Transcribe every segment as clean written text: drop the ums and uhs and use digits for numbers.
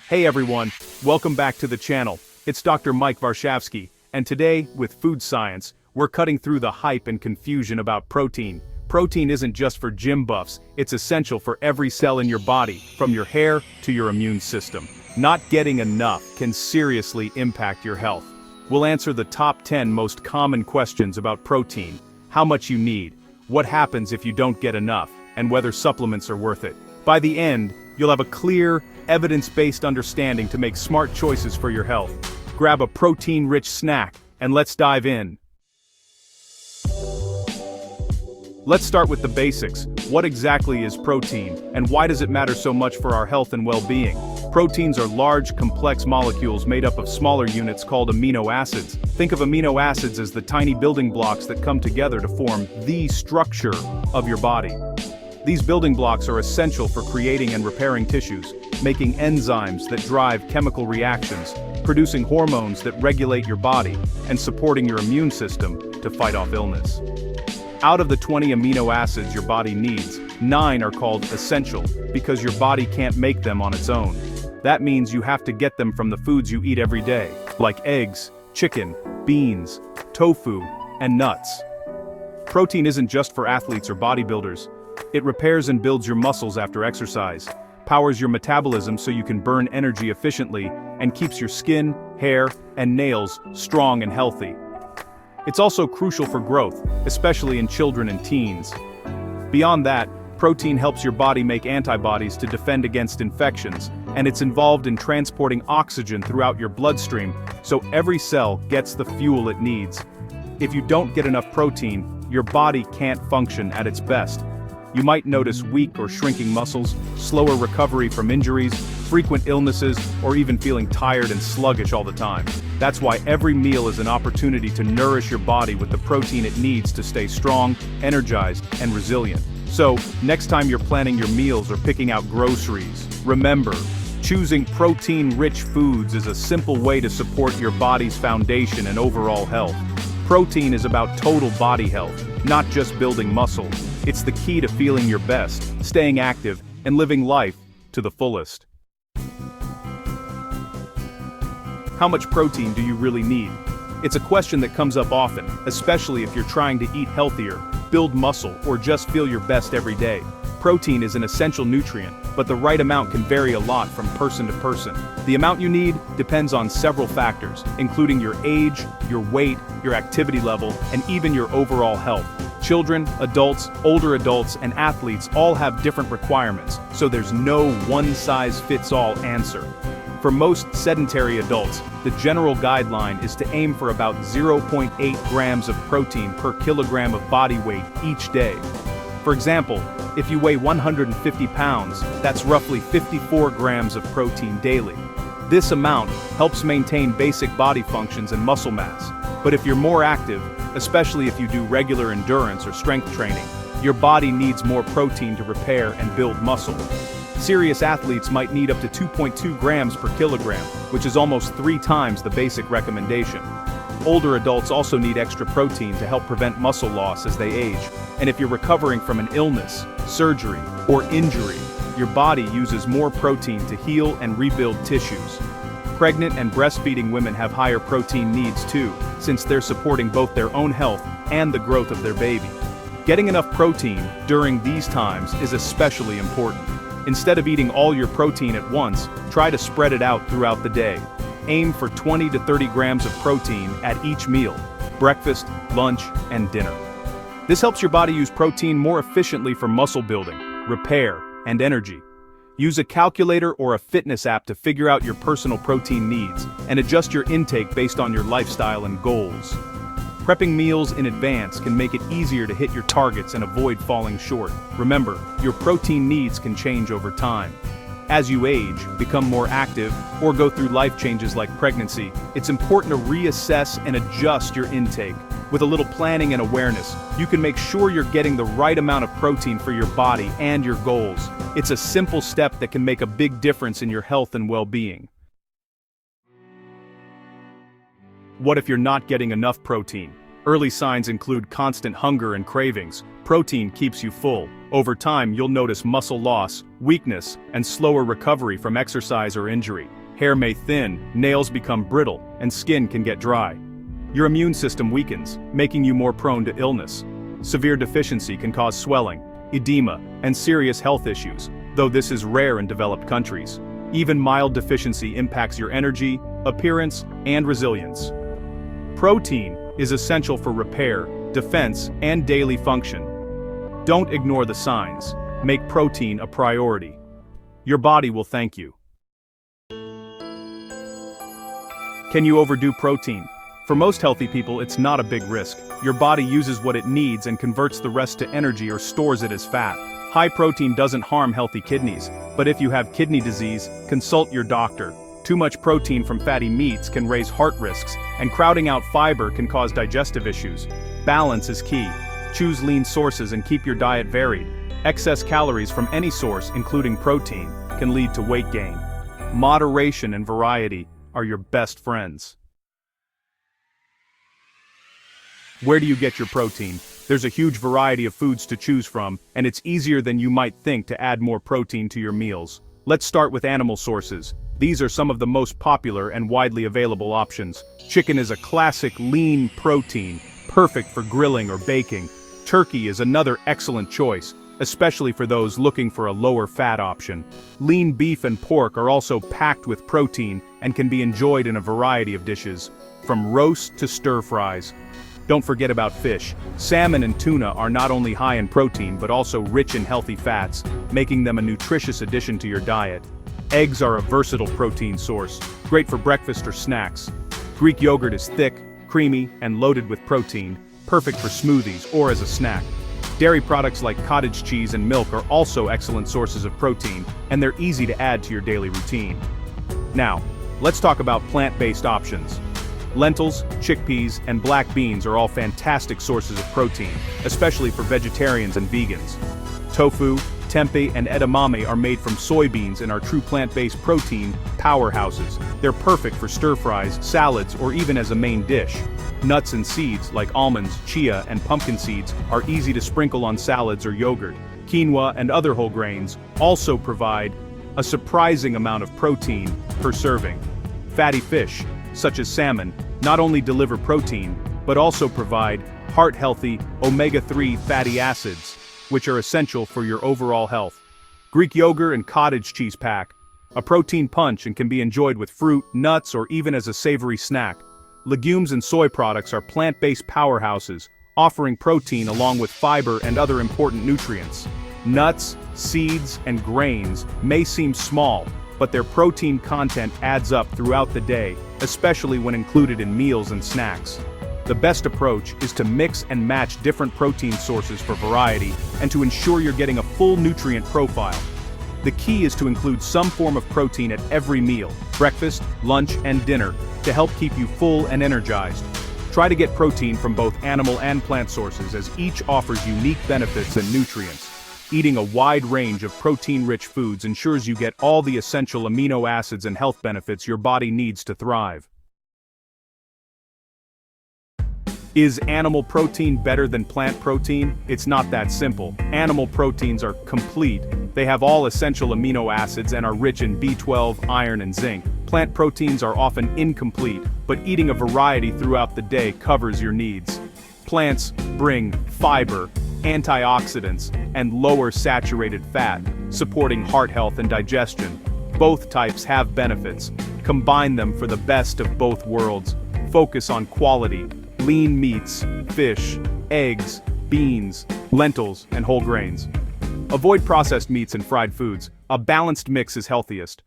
Hey everyone, welcome back to the channel. It's Dr. Mike Varshavsky, and today, with Food Science, we're cutting through the hype and confusion about protein. Protein isn't just for gym buffs, it's essential for every cell in your body, from your hair to your immune system. Not getting enough can seriously impact your health. We'll answer the top 10 most common questions about protein, how much you need, what happens if you don't get enough, and whether supplements are worth it. By the end, you'll have a clear, evidence-based understanding to make smart choices for your health. Grab a protein-rich snack, and let's dive in. Let's start with the basics. What exactly is protein, and why does it matter so much for our health and well-being? Proteins are large, complex molecules made up of smaller units called amino acids. Think of amino acids as the tiny building blocks that come together to form the structure of your body. These building blocks are essential for creating and repairing tissues, making enzymes that drive chemical reactions, producing hormones that regulate your body, and supporting your immune system to fight off illness. Out of the 20 amino acids your body needs, 9 are called essential, because your body can't make them on its own. That means you have to get them from the foods you eat every day, like eggs, chicken, beans, tofu, and nuts. Protein isn't just for athletes or bodybuilders. It repairs and builds your muscles after exercise, powers your metabolism so you can burn energy efficiently, and keeps your skin, hair, and nails strong and healthy. It's also crucial for growth, especially in children and teens. Beyond that, protein helps your body make antibodies to defend against infections, and it's involved in transporting oxygen throughout your bloodstream, so every cell gets the fuel it needs. If you don't get enough protein, your body can't function at its best. You might notice weak or shrinking muscles, slower recovery from injuries, frequent illnesses, or even feeling tired and sluggish all the time. That's why every meal is an opportunity to nourish your body with the protein it needs to stay strong, energized, and resilient. So, next time you're planning your meals or picking out groceries, remember, choosing protein-rich foods is a simple way to support your body's foundation and overall health. Protein is about total body health, not just building muscle. It's the key to feeling your best, staying active, and living life to the fullest. How much protein do you really need? It's a question that comes up often, especially if you're trying to eat healthier, build muscle, or just feel your best every day. Protein is an essential nutrient, but the right amount can vary a lot from person to person. The amount you need depends on several factors, including your age, your weight, your activity level, and even your overall health. Children, adults, older adults, and athletes all have different requirements, so there's no one-size-fits-all answer. For most sedentary adults, the general guideline is to aim for about 0.8 grams of protein per kilogram of body weight each day. For example, if you weigh 150 pounds, that's roughly 54 grams of protein daily. This amount helps maintain basic body functions and muscle mass. But if you're more active, especially if you do regular endurance or strength training, your body needs more protein to repair and build muscle. Serious athletes might need up to 2.2 grams per kilogram, which is almost 3 times the basic recommendation. Older adults also need extra protein to help prevent muscle loss as they age. And if you're recovering from an illness, surgery, or injury, your body uses more protein to heal and rebuild tissues. Pregnant and breastfeeding women have higher protein needs too, since they're supporting both their own health and the growth of their baby. Getting enough protein during these times is especially important. Instead of eating all your protein at once, try to spread it out throughout the day. Aim for 20 to 30 grams of protein at each meal, breakfast, lunch, and dinner. This helps your body use protein more efficiently for muscle building, repair, and energy. Use a calculator or a fitness app to figure out your personal protein needs and adjust your intake based on your lifestyle and goals. Prepping meals in advance can make it easier to hit your targets and avoid falling short. Remember, your protein needs can change over time. As you age, become more active, or go through life changes like pregnancy, it's important to reassess and adjust your intake. With a little planning and awareness, you can make sure you're getting the right amount of protein for your body and your goals. It's a simple step that can make a big difference in your health and well-being. What if you're not getting enough protein? Early signs include constant hunger and cravings. Protein keeps you full. Over time, you'll notice muscle loss, weakness, and slower recovery from exercise or injury. Hair may thin, nails become brittle, and skin can get dry. Your immune system weakens, making you more prone to illness. Severe deficiency can cause swelling, edema, and serious health issues, though this is rare in developed countries. Even mild deficiency impacts your energy, appearance, and resilience. Protein is essential for repair, defense, and daily function. Don't ignore the signs. Make protein a priority. Your body will thank you. Can you overdo protein? For most healthy people, it's not a big risk. Your body uses what it needs and converts the rest to energy or stores it as fat. High protein doesn't harm healthy kidneys, but if you have kidney disease, consult your doctor. Too much protein from fatty meats can raise heart risks, and crowding out fiber can cause digestive issues. Balance is key. Choose lean sources and keep your diet varied. Excess calories from any source, including protein, can lead to weight gain. Moderation and variety are your best friends. Where do you get your protein? There's a huge variety of foods to choose from, and it's easier than you might think to add more protein to your meals. Let's start with animal sources. These are some of the most popular and widely available options. Chicken is a classic lean protein, perfect for grilling or baking. Turkey is another excellent choice, especially for those looking for a lower fat option. Lean beef and pork are also packed with protein and can be enjoyed in a variety of dishes, from roast to stir fries. Don't forget about fish. Salmon and tuna are not only high in protein but also rich in healthy fats, making them a nutritious addition to your diet. Eggs are a versatile protein source, great for breakfast or snacks. Greek yogurt is thick, creamy, and loaded with protein, perfect for smoothies or as a snack. Dairy products like cottage cheese and milk are also excellent sources of protein, and they're easy to add to your daily routine. Now, let's talk about plant-based options. Lentils, chickpeas, and black beans are all fantastic sources of protein, especially for vegetarians and vegans. Tofu, tempeh, and edamame are made from soybeans and are true plant-based protein powerhouses. They're perfect for stir-fries, salads, or even as a main dish. Nuts and seeds, like almonds, chia, and pumpkin seeds, are easy to sprinkle on salads or yogurt. Quinoa and other whole grains also provide a surprising amount of protein per serving. Fatty fish, such as salmon, not only deliver protein, but also provide heart-healthy omega-3 fatty acids, which are essential for your overall health. Greek yogurt and cottage cheese pack, a protein punch and can be enjoyed with fruit, nuts, or even as a savory snack. Legumes and soy products are plant-based powerhouses, offering protein along with fiber and other important nutrients. Nuts, seeds, and grains may seem small, but their protein content adds up throughout the day, especially when included in meals and snacks. The best approach is to mix and match different protein sources for variety and to ensure you're getting a full nutrient profile. The key is to include some form of protein at every meal, breakfast, lunch, and dinner, to help keep you full and energized. Try to get protein from both animal and plant sources, as each offers unique benefits and nutrients. Eating a wide range of protein-rich foods ensures you get all the essential amino acids and health benefits your body needs to thrive. Is animal protein better than plant protein? It's not that simple. Animal proteins are complete. They have all essential amino acids and are rich in B12, iron, and zinc. Plant proteins are often incomplete, but eating a variety throughout the day covers your needs. Plants bring fiber, antioxidants, and lower saturated fat, supporting heart health and digestion. Both types have benefits. Combine them for the best of both worlds. Focus on quality, lean meats, fish, eggs, beans, lentils, and whole grains. Avoid processed meats and fried foods. A balanced mix is healthiest.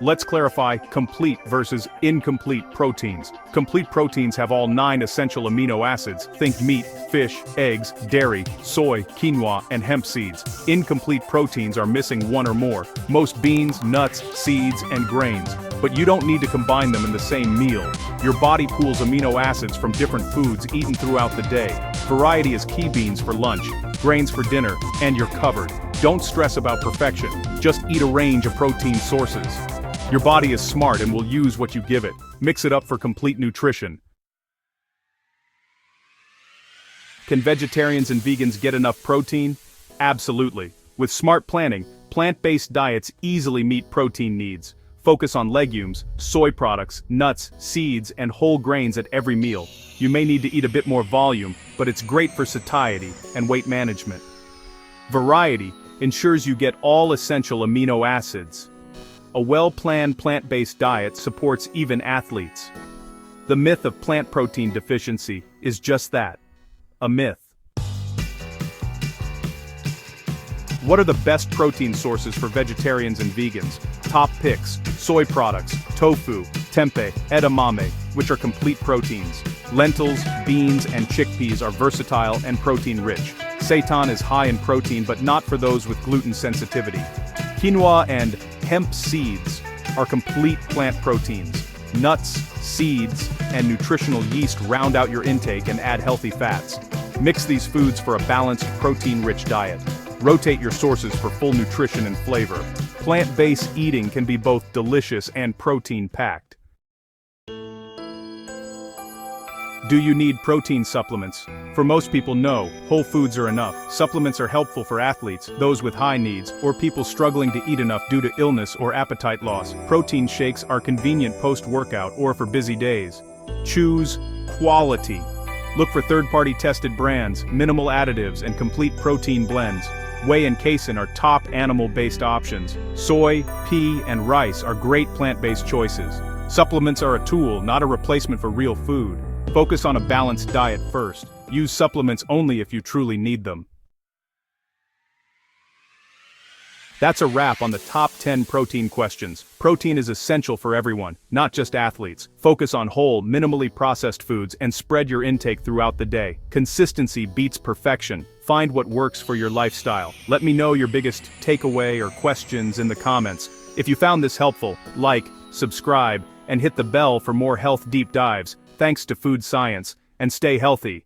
Let's clarify complete versus incomplete proteins. Complete proteins have all 9 essential amino acids. Think meat, fish, eggs, dairy, soy, quinoa, and hemp seeds. Incomplete proteins are missing one or more. Most beans, nuts, seeds, and grains. But you don't need to combine them in the same meal. Your body pools amino acids from different foods eaten throughout the day. Variety is key. Beans for lunch, grains for dinner, and you're covered. Don't stress about perfection. Just eat a range of protein sources. Your body is smart and will use what you give it. Mix it up for complete nutrition. Can vegetarians and vegans get enough protein? Absolutely. With smart planning, plant-based diets easily meet protein needs. Focus on legumes, soy products, nuts, seeds, and whole grains at every meal. You may need to eat a bit more volume, but it's great for satiety and weight management. Variety ensures you get all essential amino acids. A well-planned plant-based diet supports even athletes. The myth of plant protein deficiency is just that, a myth. What are the best protein sources for vegetarians and vegans? Top picks: soy products, tofu, tempeh, edamame, which are complete proteins. Lentils, beans, and chickpeas are versatile and protein-rich. Seitan is high in protein but not for those with gluten sensitivity. Quinoa and hemp seeds are complete plant proteins. Nuts, seeds, and nutritional yeast round out your intake and add healthy fats. Mix these foods for a balanced, protein-rich diet. Rotate your sources for full nutrition and flavor. Plant-based eating can be both delicious and protein-packed. Do you need protein supplements? For most people, no, whole foods are enough. Supplements are helpful for athletes, those with high needs, or people struggling to eat enough due to illness or appetite loss. Protein shakes are convenient post-workout or for busy days. Choose quality. Look for third-party tested brands, minimal additives, and complete protein blends. Whey and casein are top animal-based options. Soy, pea, and rice are great plant-based choices. Supplements are a tool, not a replacement for real food. Focus on a balanced diet first. Use supplements only if you truly need them. That's a wrap on the top 10 protein questions. Protein is essential for everyone, not just athletes. Focus on whole, minimally processed foods and spread your intake throughout the day. Consistency beats perfection. Find what works for your lifestyle. Let me know your biggest takeaway or questions in the comments. If you found this helpful, like, subscribe, and hit the bell for more health deep dives. Thanks to Food Science, and stay healthy.